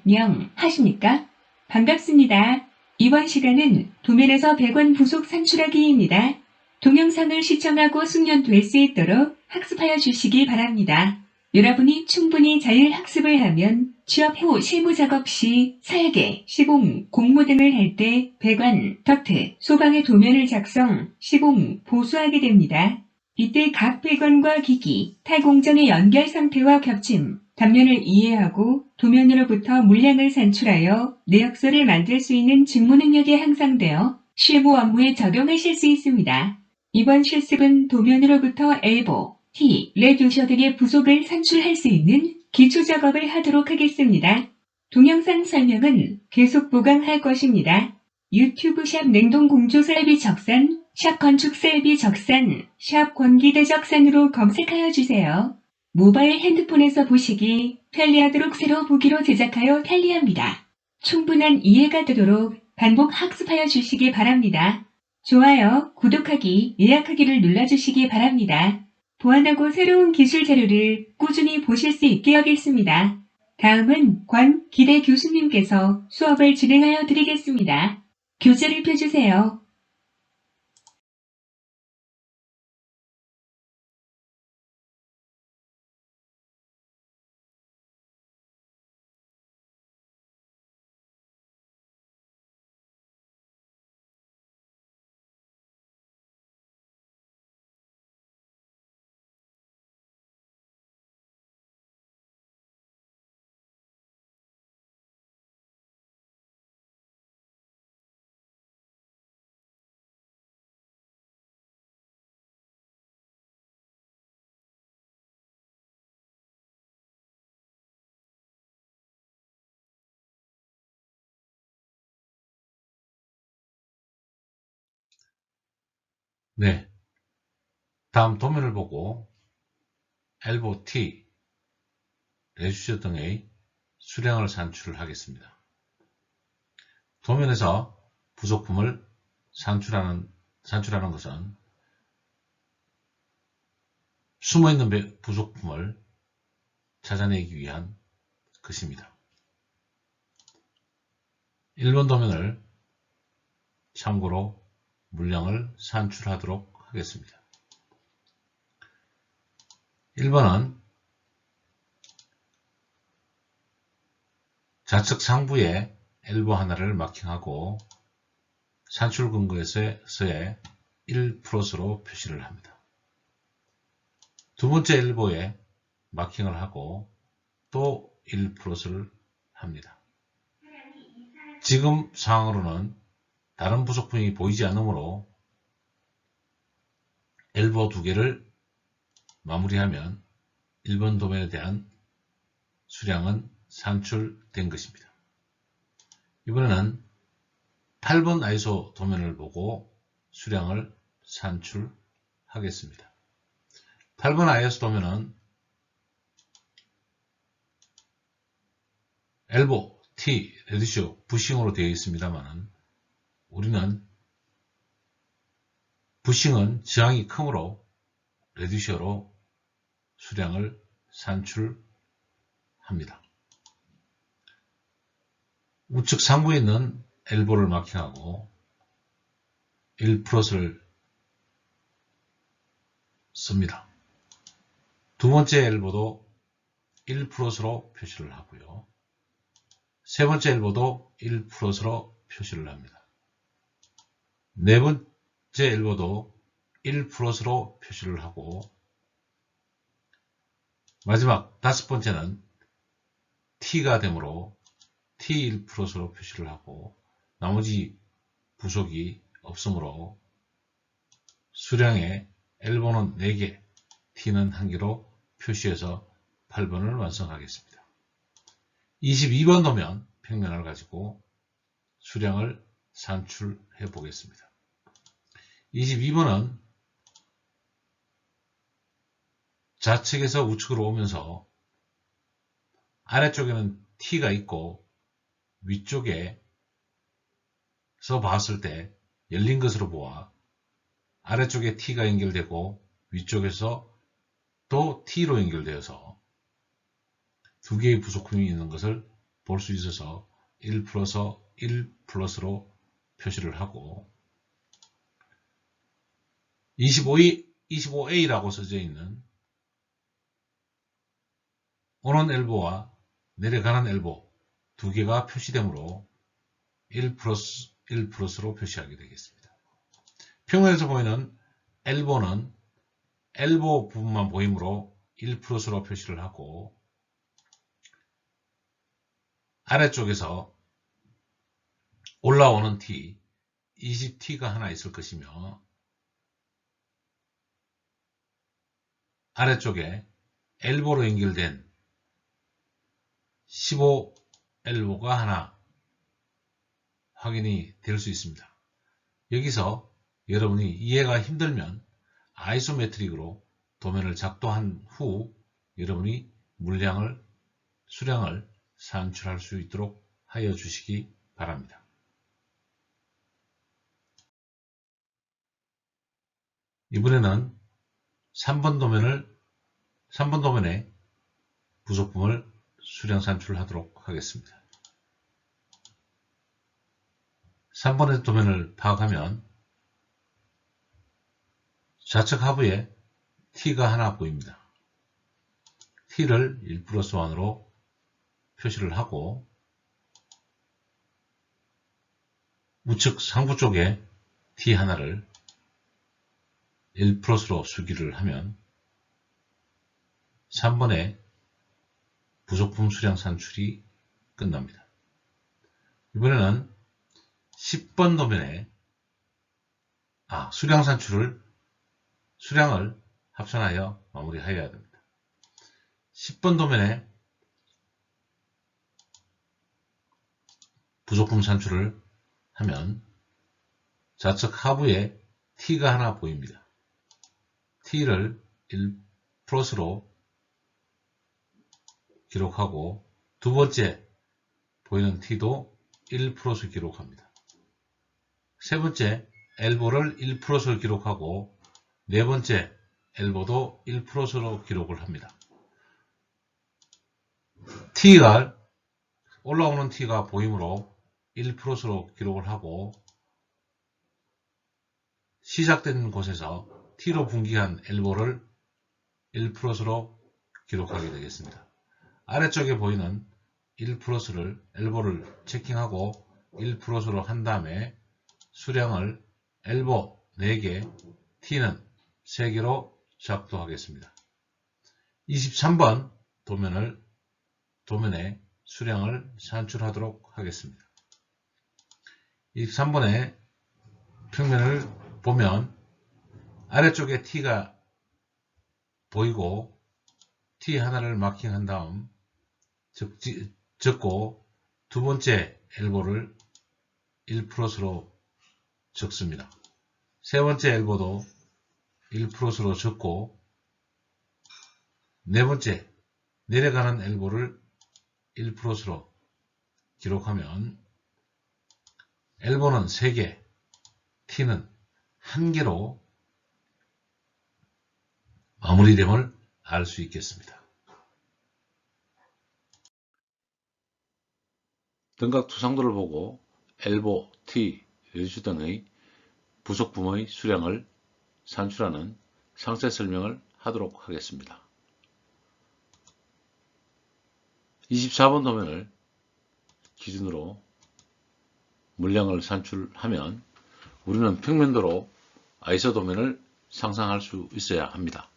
안녕하십니까? 반갑습니다. 이번 시간은 도면에서 100원 부속 산출하기입니다. 동영상을 시청하고 숙련될 수 있도록 학습하여 주시기 바랍니다. 여러분이 충분히 잘 학습을 하면 취업 후 실무 작업 시 설계, 시공, 공모 등을 할 때 배관, 덕트, 소방의 도면을 작성, 시공, 보수하게 됩니다. 이때 각 배관과 기기, 탈공정의 연결 상태와 겹침, 단면을 이해하고 도면으로부터 물량을 산출하여 내역서를 만들 수 있는 직무 능력이 향상되어 실무 업무에 적용하실 수 있습니다. 이번 실습은 도면으로부터 엘보, T, 레듀셔 등의 부속을 산출할 수 있는 기초 작업을 하도록 하겠습니다. 동영상 설명은 계속 보강할 것입니다. 유튜브 샵 냉동공조설비 적산, 샵 건축설비 적산, 샵 권기대적산으로 검색하여 주세요. 모바일 핸드폰에서 보시기 편리하도록 새로 보기로 제작하여 편리합니다. 충분한 이해가 되도록 반복 학습하여 주시기 바랍니다. 좋아요, 구독하기, 예약하기를 눌러주시기 바랍니다. 보완하고 새로운 기술 자료를 꾸준히 보실 수 있게 하겠습니다. 다음은 권기대 교수님께서 수업을 진행하여 드리겠습니다. 교재를 펴주세요. 네, 다음 도면을 보고 엘보 T, 레주셔 등의 수량을 산출하겠습니다. 도면에서 부속품을 산출하는 것은 숨어있는 부속품을 찾아내기 위한 것입니다. 1번 도면을 참고로 물량을 산출하도록 하겠습니다. 1번은 좌측 상부에 엘보 하나를 마킹하고 산출 근거에서의 1+로 표시를 합니다. 두 번째 엘보에 마킹을 하고 또 1+를 합니다. 지금 상황으로는 다른 부속품이 보이지 않으므로 엘보 두 개를 마무리하면 1번 도면에 대한 수량은 산출된 것입니다. 이번에는 8번 아이소 도면을 보고 수량을 산출하겠습니다. 8번 아이소 도면은 엘보, T, 레디쇼, 부싱으로 되어 있습니다만 우리는 부싱은 저항이 크므로 레디쇼로 수량을 산출합니다. 우측 상부에 있는 엘보를 마킹하고 1+를 씁니다. 두 번째 엘보도 1+로 표시를 하고요. 세 번째 엘보도 1+로 표시를 합니다. 네 번째 엘보도 1+로 표시를 하고 마지막 다섯 번째는 T가 되므로 T1+로 표시를 하고 나머지 부속이 없으므로 수량에 L번은 4개, T는 1개로 표시해서 8번을 완성하겠습니다. 22번 도면 평면을 가지고 수량을 산출해 보겠습니다. 22번은 좌측에서 우측으로 오면서 아래쪽에는 T가 있고 위쪽에서 봤을 때 열린 것으로 보아 아래쪽에 T가 연결되고 위쪽에서 또 T로 연결되어서 두 개의 부속품이 있는 것을 볼 수 있어서 1 플러스 1 플러스로 표시를 하고 25A라고 써져 있는 오는 엘보와 내려가는 엘보 두 개가 표시되므로 1 플러스 1 플러스로 표시하게 되겠습니다. 평면에서 보이는 엘보는 엘보 부분만 보이므로 1 플러스로 표시를 하고 아래쪽에서 올라오는 T, 20T가 하나 있을 것이며 아래쪽에 엘보로 연결된 15엘보가 하나 확인이 될 수 있습니다. 여기서 여러분이 이해가 힘들면 아이소메트릭으로 도면을 작도한 후 여러분이 물량을, 수량을 산출할 수 있도록 하여 주시기 바랍니다. 이번에는 3번 도면의 부속품을 수량 산출하도록 하겠습니다. 3번의 도면을 파악하면 좌측 하부에 T가 하나 보입니다. T를 1 플러스 1으로 표시를 하고 우측 상부 쪽에 T 하나를 1 플러스로 수기를 하면 3번의 부속품 수량 산출이 끝납니다. 이번에는 10번 도면에 수량을 합산하여 마무리하여야 됩니다. 10번 도면에 부속품 산출을 하면 좌측 하부에 T가 하나 보입니다. T를 1 플러스로 기록하고 두 번째 보이는 T도 1 플러스 기록합니다. 세 번째 엘보를 1 플러스로 기록하고 네 번째 엘보도 1 플러스로 기록을 합니다. T가 올라오는 T가 보이므로 1 플러스로 기록을 하고 시작된 곳에서 T로 분기한 엘보를 1 플러스로 기록하게 되겠습니다. 아래쪽에 보이는 1 플러스를 엘보를 체킹하고 1 플러스로 한 다음에 수량을 엘보 4개, T는 3개로 작도하겠습니다. 23번 도면에 수량을 산출하도록 하겠습니다. 23번의 평면을 보면 아래쪽에 T가 보이고 T 하나를 마킹한 다음 적고 두 번째 엘보를 1 플러스로 적습니다. 세 번째 엘보도 1 플러스로 적고 네 번째 내려가는 엘보를 1 플러스로 기록하면 엘보는 3개, T는 1개로 마무리됨을 알 수 있겠습니다. 등각 투상도를 보고 엘보, T, 레주 등의 부속품의 수량을 산출하는 상세 설명을 하도록 하겠습니다. 24번 도면을 기준으로 물량을 산출하면 우리는 평면도로 아이소 도면을 상상할 수 있어야 합니다.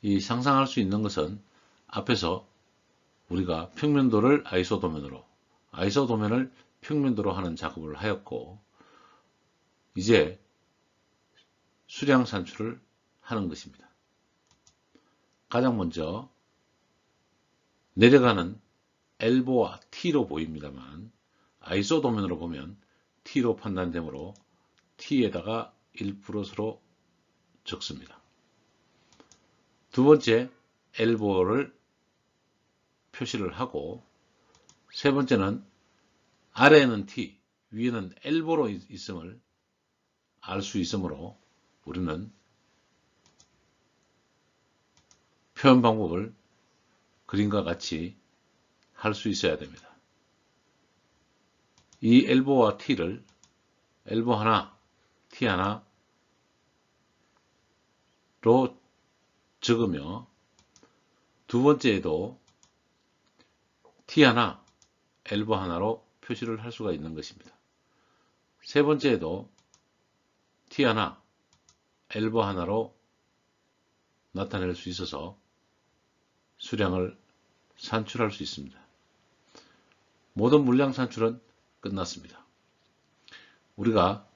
이 상상할 수 있는 것은 앞에서 우리가 평면도를 아이소 도면으로, 아이소 도면을 평면도로 하는 작업을 하였고 이제 수량 산출을 하는 것입니다. 가장 먼저 내려가는 엘보와 T로 보입니다만 아이소 도면으로 보면 T로 판단되므로 T에다가 1 플러스로 적습니다. 두 번째 엘보를 표시를 하고 세 번째는 아래에는 T, 위에는 엘보로 있음을 알 수 있으므로 우리는 표현 방법을 그림과 같이 할 수 있어야 됩니다. 이 엘보와 T를 엘보 하나, T 하나로 적으며 두 번째에도 T 하나, 엘보 하나로 표시를 할 수가 있는 것입니다. 세 번째에도 T 하나, 엘보 하나로 나타낼 수 있어서 수량을 산출할 수 있습니다. 모든 물량 산출은 끝났습니다. 우리가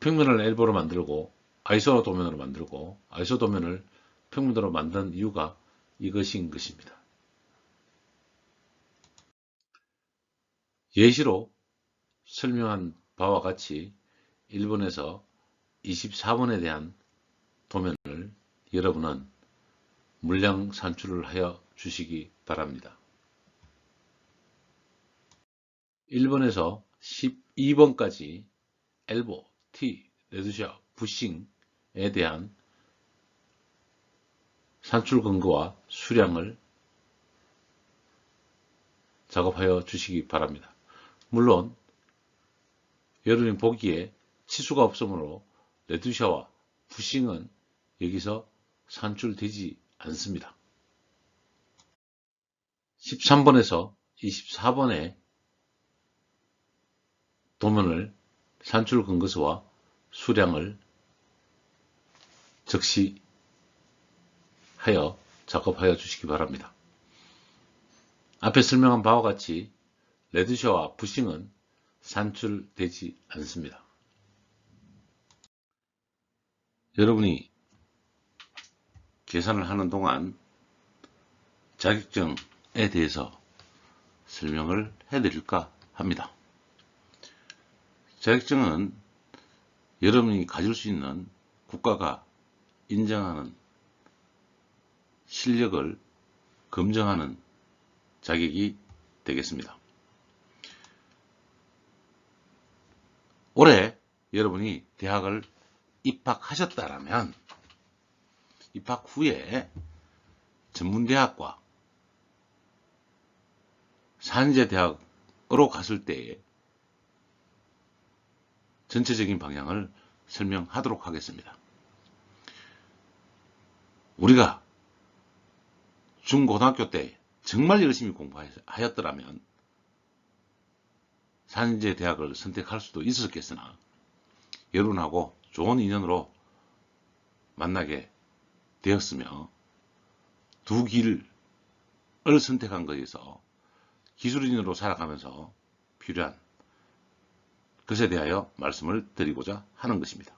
평면을 엘보로 만들고 아이소 도면으로 만들고 아이소 도면을 평면으로 만든 이유가 이것인 것입니다. 예시로 설명한 바와 같이 1번에서 24번에 대한 도면을 여러분은 물량 산출을 하여 주시기 바랍니다. 1번에서 12번까지 엘보, T, 레드샤, 부싱에 대한 산출 근거와 수량을 작업하여 주시기 바랍니다. 물론 여러분이 보기에 치수가 없으므로 레드샤와 부싱은 여기서 산출되지 않습니다. 13번에서 24번의 도면을 산출 근거수와 수량을 적시하여 작업하여 주시기 바랍니다. 앞에 설명한 바와 같이 레드샤와 부싱은 산출되지 않습니다. 여러분이 계산을 하는 동안 자격증에 대해서 설명을 해드릴까 합니다. 자격증은 여러분이 가질 수 있는 국가가 인정하는 실력을 검증하는 자격이 되겠습니다. 올해 여러분이 대학을 입학하셨다면 입학 후에 전문대학과 산의제대학으로 갔을 때의 전체적인 방향을 설명하도록 하겠습니다. 우리가 중고등학교 때 정말 열심히 공부하였더라면 산의제대학을 선택할 수도 있었겠으나 여러분하고 좋은 인연으로 만나게 되었으며 두 길을 선택한 것에서 기술인으로 살아가면서 필요한 것에 대하여 말씀을 드리고자 하는 것입니다.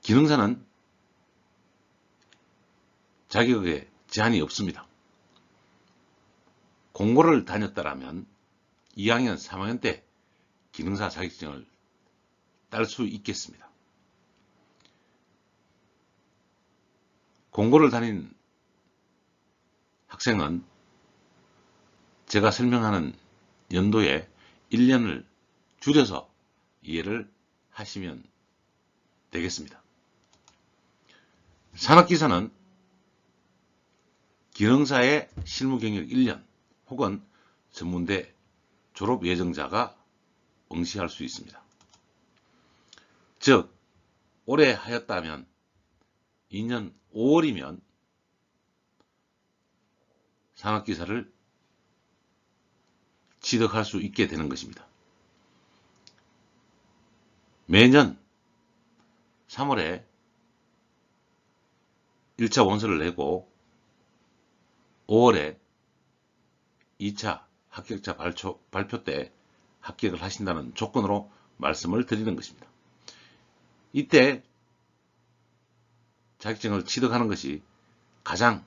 기능사는 자격에 제한이 없습니다. 공고를 다녔다라면 2학년, 3학년 때 기능사 자격증을 딸 수 있겠습니다. 공고를 다닌 학생은 제가 설명하는 연도에 1년을 줄여서 이해를 하시면 되겠습니다. 산업기사는 기능사의 실무경력 1년 혹은 전문대 졸업 예정자가 응시할 수 있습니다. 즉 올해 하였다면 2년 5월이면 산업기사를 취득할 수 있게 되는 것입니다. 매년 3월에 1차 원서를 내고 5월에 2차 합격자 발표 때 합격을 하신다는 조건으로 말씀을 드리는 것입니다. 이때 자격증을 취득하는 것이 가장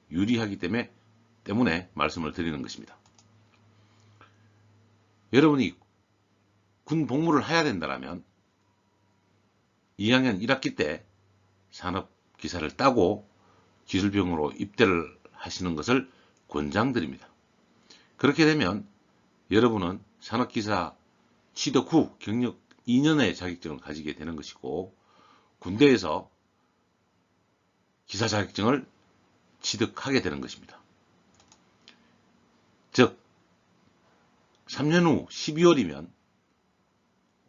유리하기 때문에 말씀을 드리는 것입니다. 여러분이 군 복무를 해야 된다면 2학년 1학기 때 산업기사를 따고 기술병으로 입대를 하시는 것을 권장드립니다. 그렇게 되면 여러분은 산업기사 취득 후 경력 2년의 자격증을 가지게 되는 것이고 군대에서 기사 자격증을 취득하게 되는 것입니다. 즉 3년 후 12월이면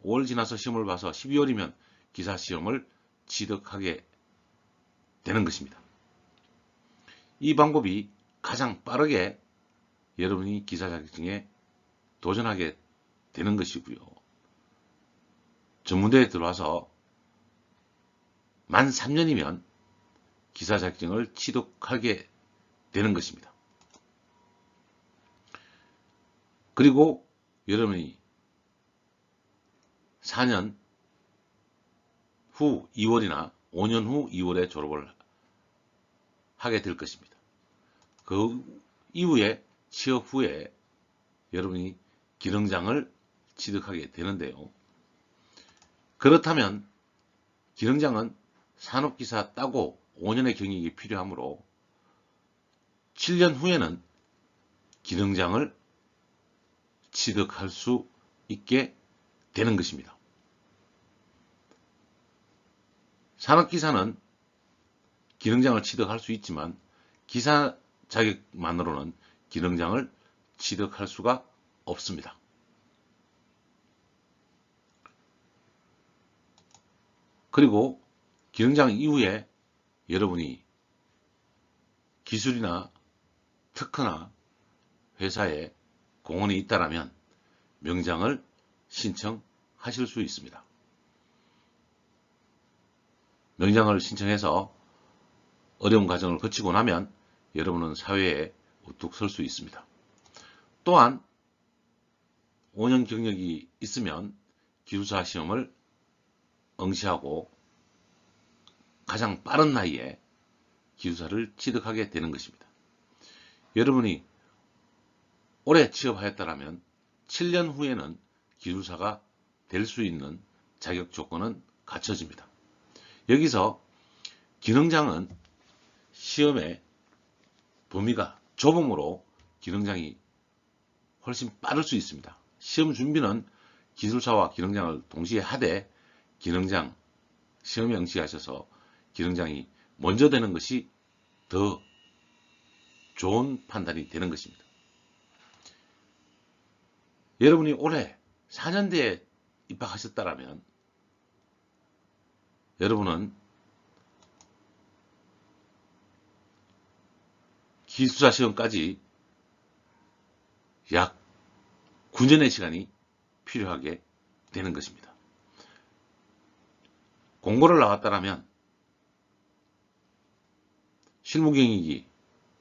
5월 지나서 시험을 봐서 12월이면 기사 시험을 취득하게 되는 것입니다. 이 방법이 가장 빠르게 여러분이 기사 자격증에 도전하게 되는 것이고요. 전문대에 들어와서 만 3년이면 기사 자격증을 취득하게 되는 것입니다. 그리고 여러분이 4년 후 2월이나 5년 후 2월에 졸업을 하게 될 것입니다. 그 이후에 취업 후에 여러분이 기능장을 취득하게 되는데요. 그렇다면 기능장은 산업기사 따고 5년의 경력이 필요하므로 7년 후에는 기능장을 취득할 수 있게 되는 것입니다. 산업기사는 기능장을 취득할 수 있지만 기사 자격만으로는 기능장을 취득할 수가 없습니다. 그리고 기능장 이후에 여러분이 기술이나 특허나 회사에 공헌이 있다면 명장을 신청하실 수 있습니다. 명장을 신청해서 어려운 과정을 거치고 나면 여러분은 사회에 우뚝 설 수 있습니다. 또한 5년 경력이 있으면 기술사 시험을 응시하고 가장 빠른 나이에 기술사를 취득하게 되는 것입니다. 여러분이 올해 취업하였다면 7년 후에는 기술사가 될 수 있는 자격 조건은 갖춰집니다. 여기서 기능장은 시험의 범위가 좁으므로 기능장이 훨씬 빠를 수 있습니다. 시험 준비는 기술사와 기능장을 동시에 하되 기능장 시험에 응시하셔서 기능장이 먼저 되는 것이 더 좋은 판단이 되는 것입니다. 여러분이 올해 4년대에 입학하셨다면 여러분은 기술사 시험까지 약 9년의 시간이 필요하게 되는 것입니다. 공고를 나왔다면 실무 경력이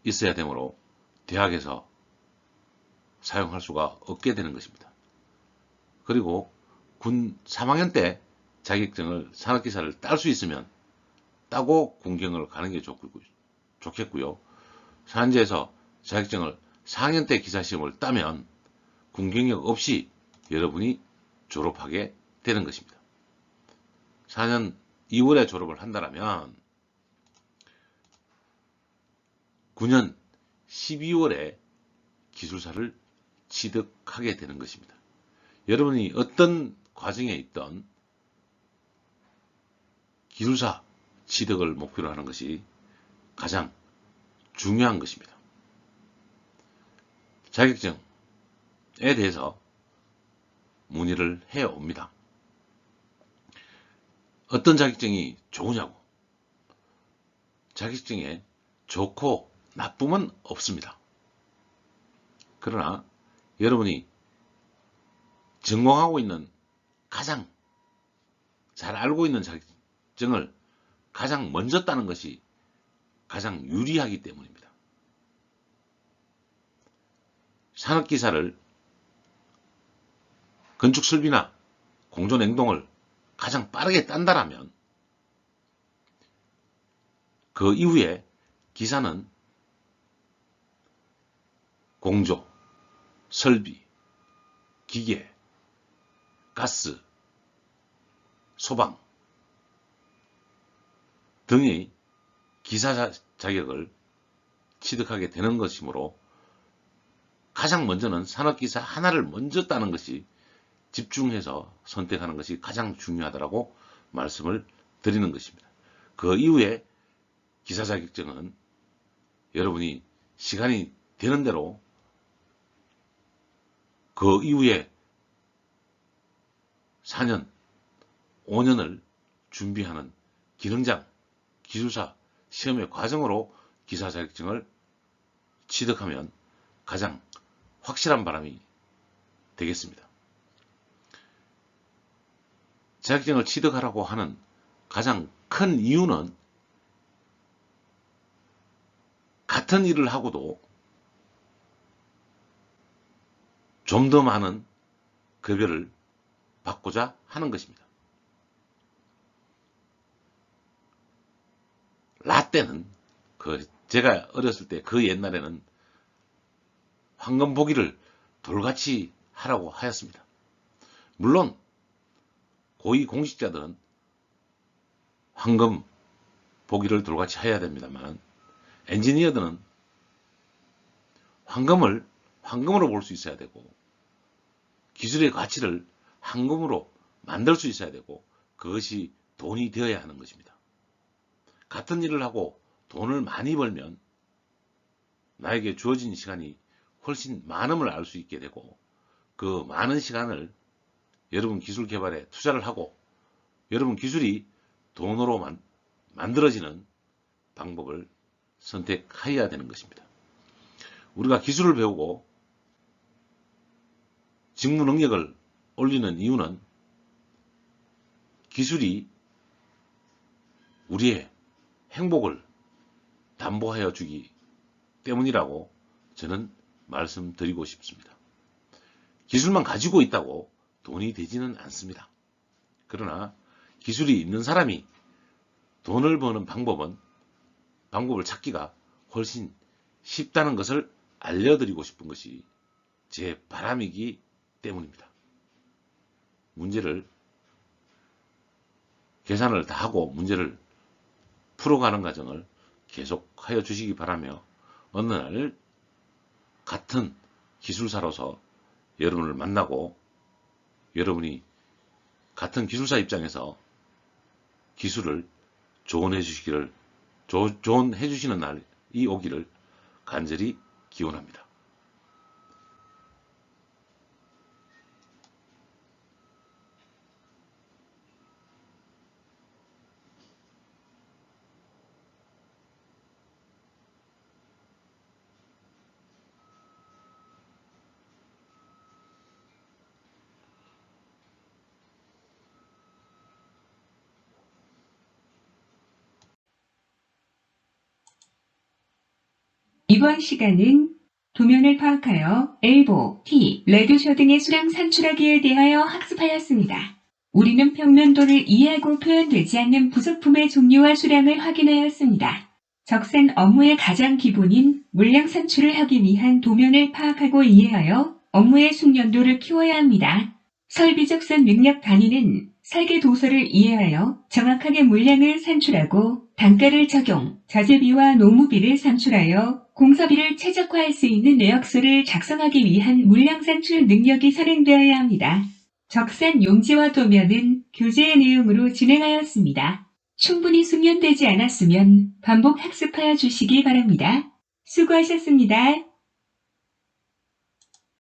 있어야 되므로 대학에서 사용할 수가 없게 되는 것입니다. 그리고 군 3학년 때 자격증을 산업기사를 딸 수 있으면 따고 군경을 가는 게 좋겠고요. 산지에서 자격증을 4학년 때 기사시험을 따면 군경력 없이 여러분이 졸업하게 되는 것입니다. 4년 2월에 졸업을 한다면 9년 12월에 기술사를 취득하게 되는 것입니다. 여러분이 어떤 과정에 있던 기술사 취득을 목표로 하는 것이 가장 중요한 것입니다. 자격증에 대해서 문의를 해옵니다. 어떤 자격증이 좋으냐고. 자격증에 좋고 나쁨은 없습니다. 그러나 여러분이 전공하고 있는 가장 잘 알고 있는 자격증을 가장 먼저 따는 것이 가장 유리하기 때문입니다. 산업기사를 건축설비나 공조냉동을 가장 빠르게 딴다라면 그 이후에 기사는 공조, 설비, 기계, 가스, 소방 등의 기사 자격을 취득하게 되는 것이므로 가장 먼저는 산업기사 하나를 먼저 따는 것이 집중해서 선택하는 것이 가장 중요하다고 말씀을 드리는 것입니다. 그 이후에 기사 자격증은 여러분이 시간이 되는 대로 그 이후에 4년, 5년을 준비하는 기능장, 기술사 시험의 과정으로 기사 자격증을 취득하면 가장 확실한 바람이 되겠습니다. 자격증을 취득하라고 하는 가장 큰 이유는 같은 일을 하고도 좀 더 많은 급여를 받고자 하는 것입니다. 라떼는 제가 어렸을 때 그 옛날에는 황금 보기를 돌같이 하라고 하였습니다. 물론 고위 공직자들은 황금 보기를 돌같이 해야 됩니다만 엔지니어들은 황금을 황금으로 볼 수 있어야 되고 기술의 가치를 황금으로 만들 수 있어야 되고 그것이 돈이 되어야 하는 것입니다. 같은 일을 하고 돈을 많이 벌면 나에게 주어진 시간이 훨씬 많음을 알 수 있게 되고 그 많은 시간을 여러분 기술 개발에 투자를 하고 여러분 기술이 돈으로 만들어지는 방법을 선택해야 되는 것입니다. 우리가 기술을 배우고 직무 능력을 올리는 이유는 기술이 우리의 행복을 담보하여 주기 때문이라고 저는 말씀드리고 싶습니다. 기술만 가지고 있다고 돈이 되지는 않습니다. 그러나 기술이 있는 사람이 돈을 버는 방법을 찾기가 훨씬 쉽다는 것을 알려드리고 싶은 것이 제 바람이기 때문입니다. 문제를 계산을 다 하고 문제를 풀어가는 과정을 계속하여 주시기 바라며 어느 날 같은 기술사로서 여러분을 만나고 여러분이 같은 기술사 입장에서 기술을 조언해 주시는 날이 오기를 간절히 기원합니다. 이번 시간은 도면을 파악하여 엘보, 티, 레드셔 등의 수량 산출하기에 대하여 학습하였습니다. 우리는 평면도를 이해하고 표현되지 않는 부속품의 종류와 수량을 확인하였습니다. 적산 업무의 가장 기본인 물량 산출을 하기 위한 도면을 파악하고 이해하여 업무의 숙련도를 키워야 합니다. 설비적선 능력 단위는 설계 도서를 이해하여 정확하게 물량을 산출하고 단가를 적용, 자재비와 노무비를 산출하여 공사비를 최적화할 수 있는 내역서를 작성하기 위한 물량 산출 능력이 선행되어야 합니다. 적산 용지와 도면은 교재의 내용으로 진행하였습니다. 충분히 숙련되지 않았으면 반복 학습하여 주시기 바랍니다. 수고하셨습니다.